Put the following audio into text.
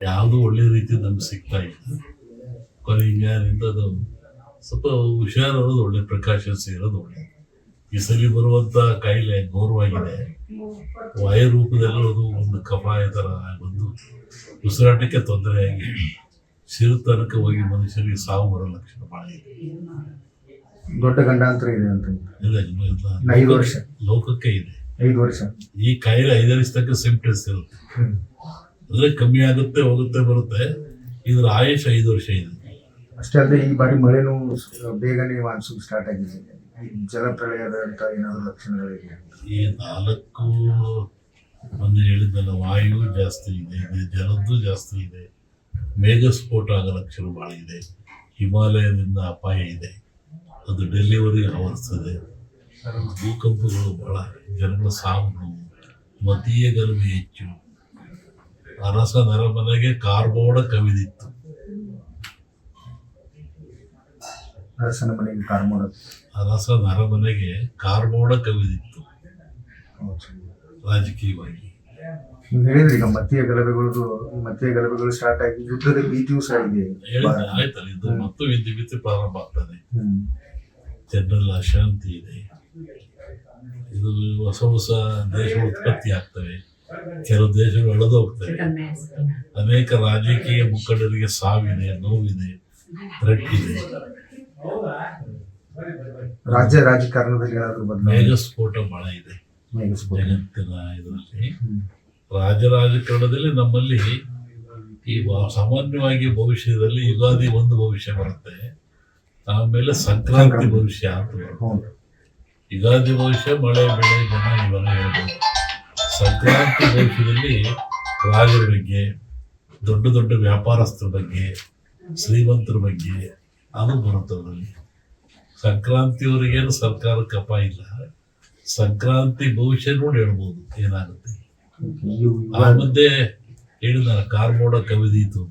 ಯಾವುದು ಒಳ್ಳೆ ರೀತಿ ನಮ್ಗೆ ಸಿಗ್ತಾ ಇಲ್ಲ. ಕೊನೆಯಿಂದ ಅದು ಸ್ವಲ್ಪ ಹುಷಾರಿರೋದು ಒಳ್ಳೆ, ಪ್ರಿಕಾಷನ್ಸ್ ಇರೋದು ಒಳ್ಳೆ. ಈ ಸಲ ಬರುವಂತ ಕಾಯಿಲೆ ಘೋರವಾಗಿದೆ. ವಾಯು ರೂಪದಲ್ಲಿ ಅದು ಒಂದು ಕಫಾಯ ತರ ಬಂದು ಉಸಿರಾಟಕ್ಕೆ ತೊಂದರೆಯಾಗಿ ಸಿರುತನಕ ಹೋಗಿ ಮನುಷ್ಯರಿಗೆ ಸಾವು ಬರೋ ಲಕ್ಷಣ ಬಹಳ ಇದೆ. ದೊಡ್ಡ ಗಂಡಾಂತರ ಇದೆ ಅಂತ. ಇಲ್ಲ, 5 ವರ್ಷ ಲೋಕಕ್ಕೆ ಇದೆ. 5 ವರ್ಷ ಈ ಕಾಯಿಲೆ 5 ವರ್ಷ ತನಕ ಸಿಂಪ್ಟಮ್ಸ್ ಇರುತ್ತೆ. ಅಂದ್ರೆ ಕಮ್ಮಿ ಆಗುತ್ತೆ, ಹೋಗುತ್ತೆ, ಬರುತ್ತೆ. ಇದ್ರ ಆಯುಷ್ 5 ವರ್ಷ ಇದೆ. ಅಷ್ಟೇ ಅಲ್ಲದೆ ಈ ಬಾರಿ ಮಳೆನೂ ಬೇಗನೆ ಮಾನ್ಸೂನ್ ಸ್ಟಾರ್ಟ್ ಆಗಿದೆ. ಜಲಪ್ರಳಯದಂತ ಏನಾದರೂ ಲಕ್ಷಣಗಳಿದೆ? ಈ 4 ಮೊನ್ನೆ ಹೇಳಿದ್ದಲ್ಲ, ವಾಯು ಜಾಸ್ತಿ ಇದೆ, ಜಲದ್ದು ಜಾಸ್ತಿ ಇದೆ, ಮೇಘಸ್ಫೋಟ ಆಗೋ ಲಕ್ಷಣ ಬಹಳ ಇದೆ, ಹಿಮಾಲಯದಿಂದ ಅಪಾಯ ಇದೆ, ಅದು ಡೆಲ್ಲಿವರೆಗೆ ಆವರಿಸ್ತದೆ, ಭೂಕಂಪಗಳು ಬಹಳ, ಜನಗಳ ಸಾವು, ಮತೀಯ ಗಲಭೆ ಹೆಚ್ಚು, ಅರಸ ನರಮನೆಗೆ ಕಾರ್ಬೋಡ ಕವಿದಿತ್ತು. ಅರಸನ ಮನೆಗೆ ಕಾರ್ಮೋಡ, ಅರಸ ನರಮನೆಗೆ ಕಾರ್ಬೋಡ ಕವಿದಿತ್ತು ರಾಜಕೀಯವಾಗಿ. ನೀವು ಹೇಳಿದ್ರಿ ಈಗ ಮತೀಯ ಗಲಭೆಗಳು ಸ್ಟಾರ್ಟ್ ಆಗಿ ಯುದ್ಧದ ಭೀತಿಯೂ ಸಹ ಇದೆ. ಆಯ್ತಲ್ಲ, ಇದು ಮತ್ತು ವಿದ್ಯುತ್ ಪ್ರಾರಂಭ ಆಗ್ತದೆ. ಜನರಲ್ ಅಶಾಂತಿ ಇದೆ. ಇದು ಹೊಸ ದೇಶ ಉತ್ಪತ್ತಿ ಆಗ್ತವೆ, ಕೆಲವು ದೇಶಗಳು ಅಳೆದು ಹೋಗ್ತವೆ. ಅನೇಕ ರಾಜಕೀಯ ಮುಖಂಡರಿಗೆ ಸಾವಿದೆ, ನೋವಿದೆ, ಥ್ರೆಟ್ ಇದೆ. ರಾಜ್ಯ ರಾಜಕಾರಣದಲ್ಲಿ ಏನಾದರೂ ಮೇಘಸ್ಫೋಟ ಬಹಳ ಇದೆ ಜಗತ್ತಿನ ಇದರಲ್ಲಿ. ರಾಜಕಾರಣದಲ್ಲಿ ನಮ್ಮಲ್ಲಿ ಈ ಸಾಮಾನ್ಯವಾಗಿ ಭವಿಷ್ಯದಲ್ಲಿ ಯುಗಾದಿ ಒಂದು ಭವಿಷ್ಯ ಬರುತ್ತೆ, ಆಮೇಲೆ ಸಂಕ್ರಾಂತಿ ಭವಿಷ್ಯ ಅಂತ ಬರುತ್ತೆ. ಯುಗಾದಿ ಭವಿಷ್ಯ ಮಳೆ ಬೆಳೆ ಜನ ಇವೆಲ್ಲ ಹೇಳ್ಬೋದು. ಸಂಕ್ರಾಂತಿ ಭವಿಷ್ಯದಲ್ಲಿ ರಾಜರ ಬಗ್ಗೆ, ದೊಡ್ಡ ದೊಡ್ಡ ವ್ಯಾಪಾರಸ್ಥರ ಬಗ್ಗೆ, ಶ್ರೀಮಂತರ ಬಗ್ಗೆ ಅದು ಬರುತ್ತದ್ರಲ್ಲಿ. ಸಂಕ್ರಾಂತಿಯವರಿಗೇನು ಸರ್ಕಾರಕ್ಕೆ ಅಪಾಯ ಇಲ್ಲ, ಸಂಕ್ರಾಂತಿ ಭವಿಷ್ಯ ನೋಡಿ ಹೇಳ್ಬೋದು ಏನಾಗುತ್ತೆ. ಆ ಮಧ್ಯೆ ಹೇಳಿದ ಕಾರ್ಮೋಡ ಕವಿದೀತು.